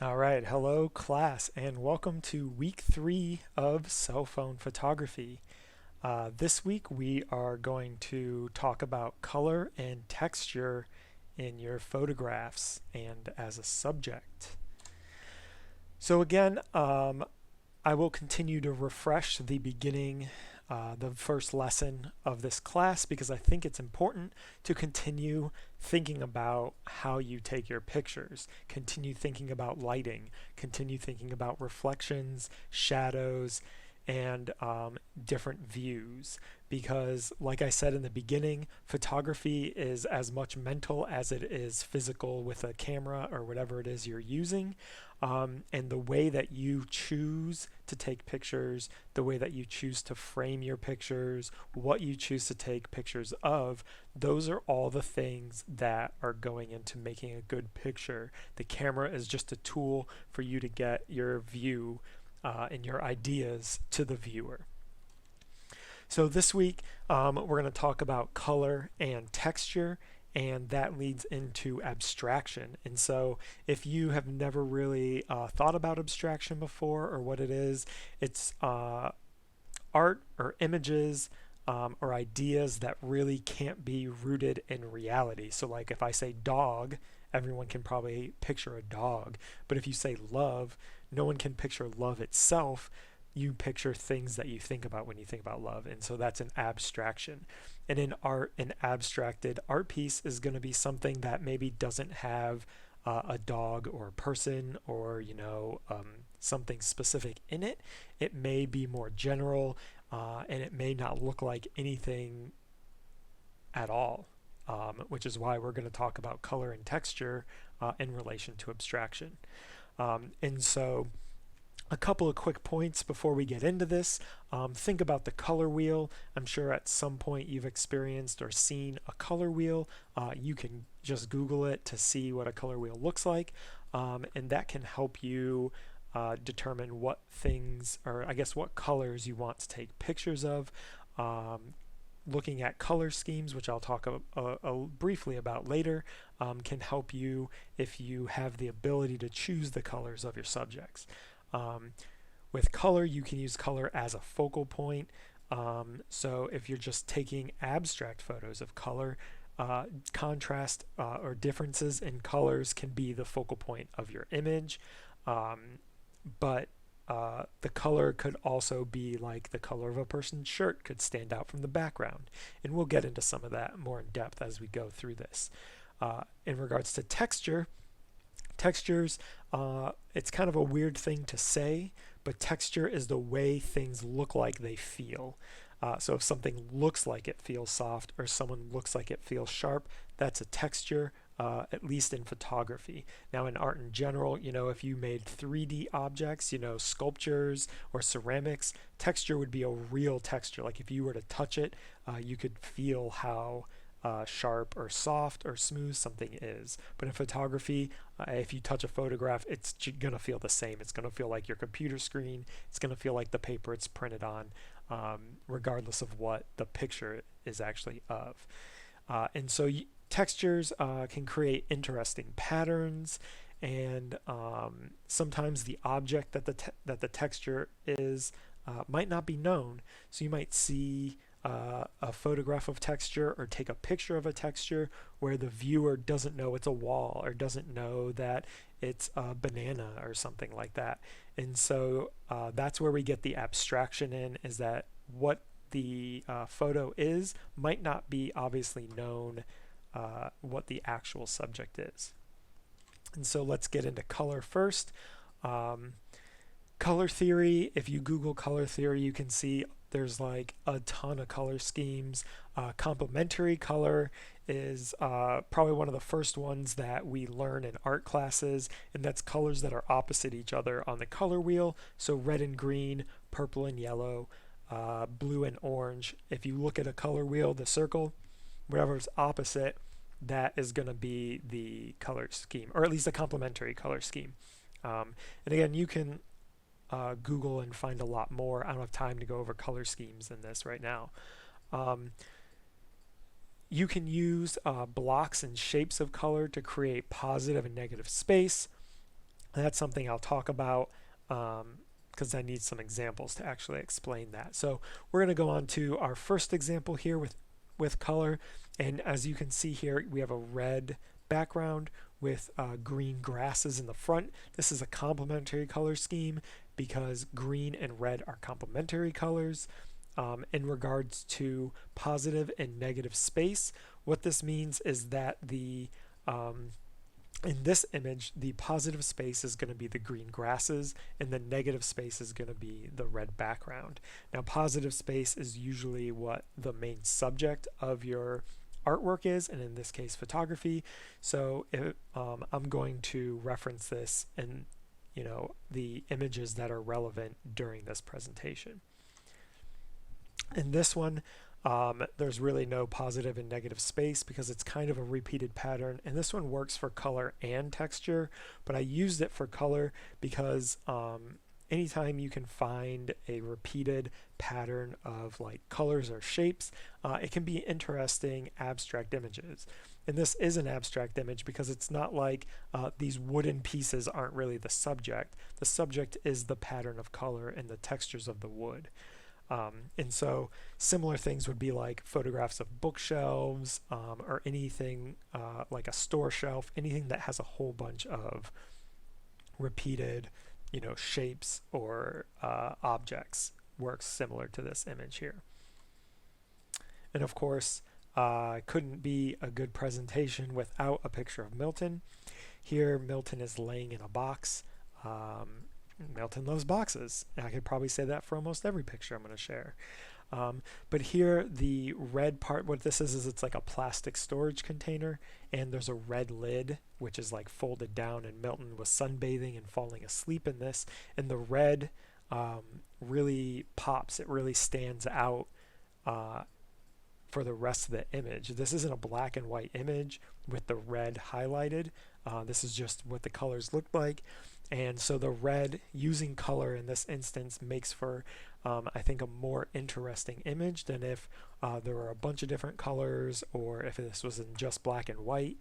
All right, hello class, and welcome to week 3 of cell phone photography. This week we are going to talk about color and texture in your photographs and as a subject. So again, I will continue to refresh the beginning, the first lesson of this class because I think it's important to continue thinking about how you take your pictures, continue thinking about lighting, continue thinking about reflections, shadows, and different views. Because, like I said in the beginning, photography is as much mental as it is physical with a camera or whatever it is you're using. And the way that you choose to take pictures, the way that you choose to frame your pictures, what you choose to take pictures of, those are all the things that are going into making a good picture. The camera is just a tool for you to get your view and your ideas to the viewer. So this week we're going to talk about color and texture, and that leads into abstraction. And so if you have never really thought about abstraction before or what it is, it's art or images or ideas that really can't be rooted in reality. So like if I say dog, everyone can probably picture a dog. But if you say love, no one can picture love itself. You picture things that you think about when you think about love. And so that's an abstraction. And in art, an abstracted art piece is going to be something that maybe doesn't have a dog or a person or, something specific in it. It may be more general and it may not look like anything at all, which is why we're going to talk about color and texture in relation to abstraction. And so a couple of quick points before we get into this. Think about the color wheel. I'm sure at some point you've experienced or seen a color wheel. You can just Google it to see what a color wheel looks like, and that can help you determine what things, or I guess what colors you want to take pictures of. Looking at color schemes, which I'll talk briefly about later, can help you if you have the ability to choose the colors of your subjects. With color, you can use color as a focal point. So if you're just taking abstract photos of color, contrast or differences in colors can be the focal point of your image. But the color could also be like the color of a person's shirt could stand out from the background. And we'll get into some of that more in depth as we go through this. In regards to textures, it's kind of a weird thing to say, but texture is the way things look like they feel. So if something looks like it feels soft or someone looks like it feels sharp, that's a texture, at least in photography. Now in art in general, if you made 3D objects, sculptures or ceramics, texture would be a real texture. Like if you were to touch it, you could feel how sharp or soft or smooth something is. But in photography, if you touch a photograph, it's going to feel the same. It's going to feel like your computer screen. It's going to feel like the paper it's printed on, regardless of what the picture is actually of. And so textures can create interesting patterns, and sometimes the object that the texture is might not be known. So you might see a photograph of texture or take a picture of a texture where the viewer doesn't know it's a wall or doesn't know that it's a banana or something like that. And so that's where we get the abstraction in, is that what the photo is might not be obviously known what the actual subject is. And so let's get into color first. Color theory, if you Google color theory, you can see there's like a ton of color schemes. Complementary color is probably one of the first ones that we learn in art classes, and that's colors that are opposite each other on the color wheel. So red and green, purple and yellow, blue and orange. If you look at a color wheel, the circle, whatever's opposite, that is going to be the color scheme, or at least a complementary color scheme. And again, you can Google and find a lot more. I don't have time to go over color schemes in this right now. You can use blocks and shapes of color to create positive and negative space. That's something I'll talk about because I need some examples to actually explain that. So we're going to go on to our first example here with color. And as you can see here, we have a red background with green grasses in the front. This is a complementary color scheme because green and red are complementary colors. In regards to positive and negative space, what this means is that in this image, the positive space is going to be the green grasses and the negative space is going to be the red background. Now, positive space is usually what the main subject of your artwork is, and in this case, photography. So I'm going to reference this in the images that are relevant during this presentation. In this one, there's really no positive and negative space because it's kind of a repeated pattern, and this one works for color and texture, but I used it for color because anytime you can find a repeated pattern of like colors or shapes, it can be interesting abstract images. And this is an abstract image because it's not like these wooden pieces aren't really the subject. The subject is the pattern of color and the textures of the wood. And so similar things would be like photographs of bookshelves or anything like a store shelf, anything that has a whole bunch of repeated, shapes or objects works similar to this image here. And of course, couldn't be a good presentation without a picture of Milton. Here, Milton is laying in a box. Milton loves boxes. And I could probably say that for almost every picture I'm going to share. But here, the red part, what this is it's like a plastic storage container, and there's a red lid, which is like folded down, and Milton was sunbathing and falling asleep in this. And the red really pops. It really stands out for the rest of the image. This isn't a black and white image with the red highlighted. This is just what the colors look like. And so the red, using color in this instance, makes for, I think, a more interesting image than if there were a bunch of different colors or if this was in just black and white.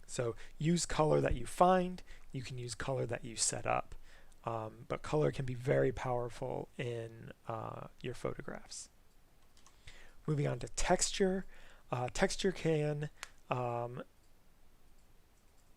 So use color that you find. You can use color that you set up. But color can be very powerful in your photographs. Moving on to texture. Texture can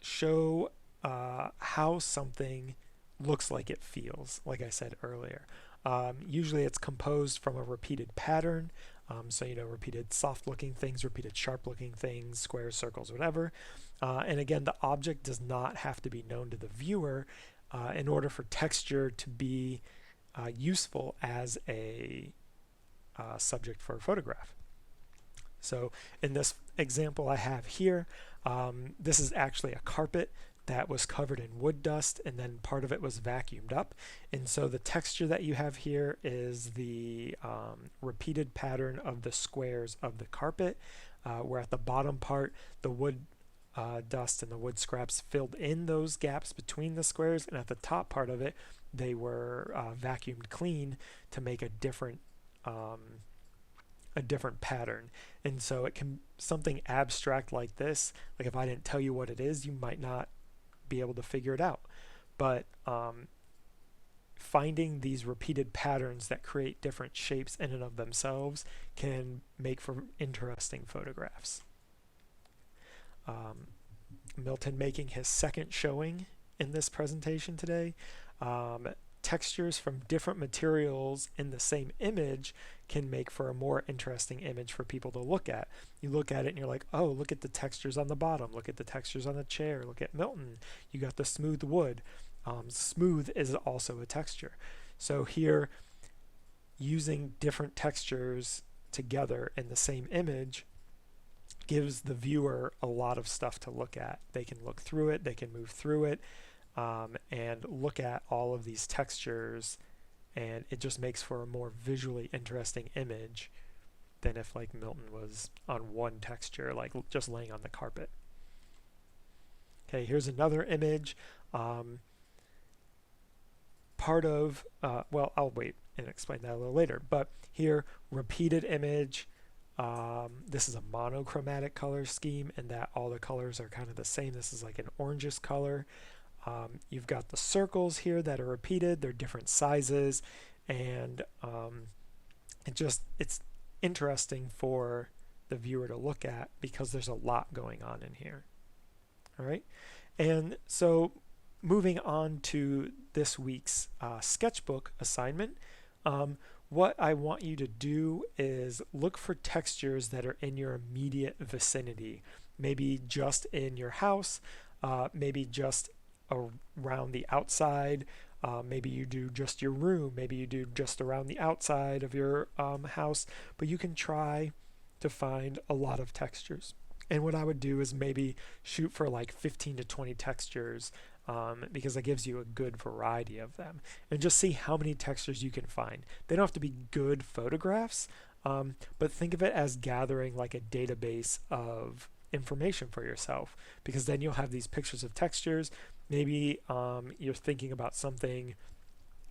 show how something looks like it feels, like I said earlier. Usually it's composed from a repeated pattern, so repeated soft looking things, repeated sharp looking things, squares, circles, whatever. And again, the object does not have to be known to the viewer in order for texture to be useful as a subject for a photograph. So in this example I have here, this is actually a carpet that was covered in wood dust, and then part of it was vacuumed up. And so the texture that you have here is the repeated pattern of the squares of the carpet, where at the bottom part, the wood dust and the wood scraps filled in those gaps between the squares, and at the top part of it, they were vacuumed clean to make a different pattern. And so it can, something abstract like this, like if I didn't tell you what it is, you might not be able to figure it out. But finding these repeated patterns that create different shapes in and of themselves can make for interesting photographs. Milton making his second showing in this presentation today. Textures from different materials in the same image can make for a more interesting image for people to look at. You look at it and you're like, oh, look at the textures on the bottom, look at the textures on the chair, look at Milton, you got the smooth wood. Smooth is also a texture. So here, using different textures together in the same image gives the viewer a lot of stuff to look at. They can look through it, they can move through it, and look at all of these textures, and it just makes for a more visually interesting image than if like Milton was on one texture, like just laying on the carpet. Okay, here's another image. Part of, well, I'll wait and explain that a little later, but here, repeated image. This is a monochromatic color scheme in that all the colors are kind of the same. This is like an orangish color. You've got the circles here that are repeated. They're different sizes, and it's interesting for the viewer to look at because there's a lot going on in here. All right, and so moving on to this week's sketchbook assignment, what I want you to do is look for textures that are in your immediate vicinity, maybe just in your house, maybe just around the outside, maybe you do just your room, maybe you do just around the outside of your house, but you can try to find a lot of textures. And what I would do is maybe shoot for like 15 to 20 textures, because that gives you a good variety of them, and just see how many textures you can find. They don't have to be good photographs, but think of it as gathering like a database of information for yourself, because then you'll have these pictures of textures. Maybe you're thinking about something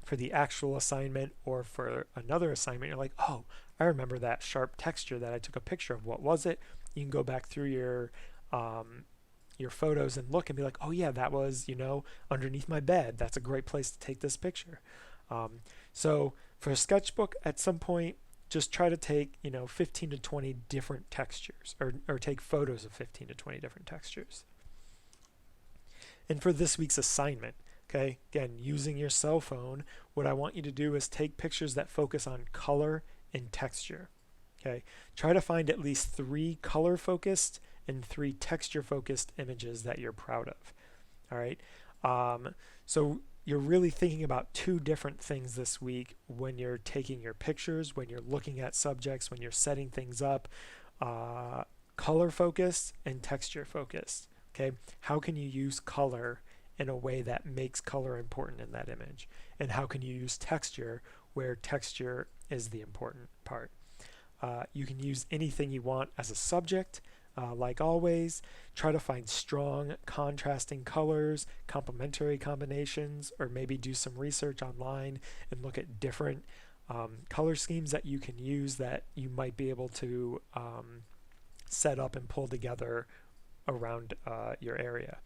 for the actual assignment or for another assignment. You're like, oh, I remember that sharp texture that I took a picture of. What was it? You can go back through your photos and look and be like, oh yeah, that was, underneath my bed. That's a great place to take this picture. So for a sketchbook, at some point, just try to take 15 to 20 different textures, or take photos of 15 to 20 different textures. And for this week's assignment, okay, again, using your cell phone, what I want you to do is take pictures that focus on color and texture. Okay, try to find at least 3 color focused and 3 texture focused images that you're proud of. All right, so you're really thinking about 2 different things this week when you're taking your pictures, when you're looking at subjects, when you're setting things up. Color focused and texture focused. Okay, how can you use color in a way that makes color important in that image, and how can you use texture where texture is the important part? You can use anything you want as a subject. Like always, try to find strong contrasting colors, complementary combinations, or maybe do some research online and look at different color schemes that you can use that you might be able to set up and pull together around your area.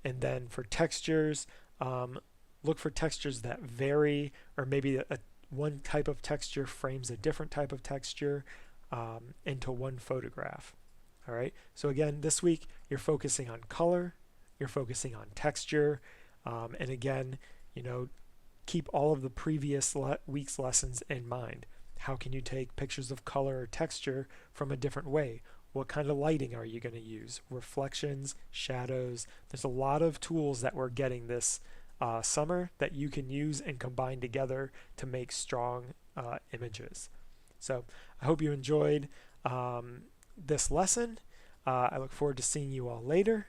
And then for textures, look for textures that vary, or maybe one type of texture frames a different type of texture into one photograph. All right, so again, this week you're focusing on color, you're focusing on texture, and again, keep all of the previous week's lessons in mind. How can you take pictures of color or texture from a different way? What kind of lighting are you going to use? Reflections, shadows. There's a lot of tools that we're getting this summer that you can use and combine together to make strong images. So I hope you enjoyed this lesson. I look forward to seeing you all later.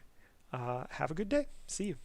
Have a good day. See you.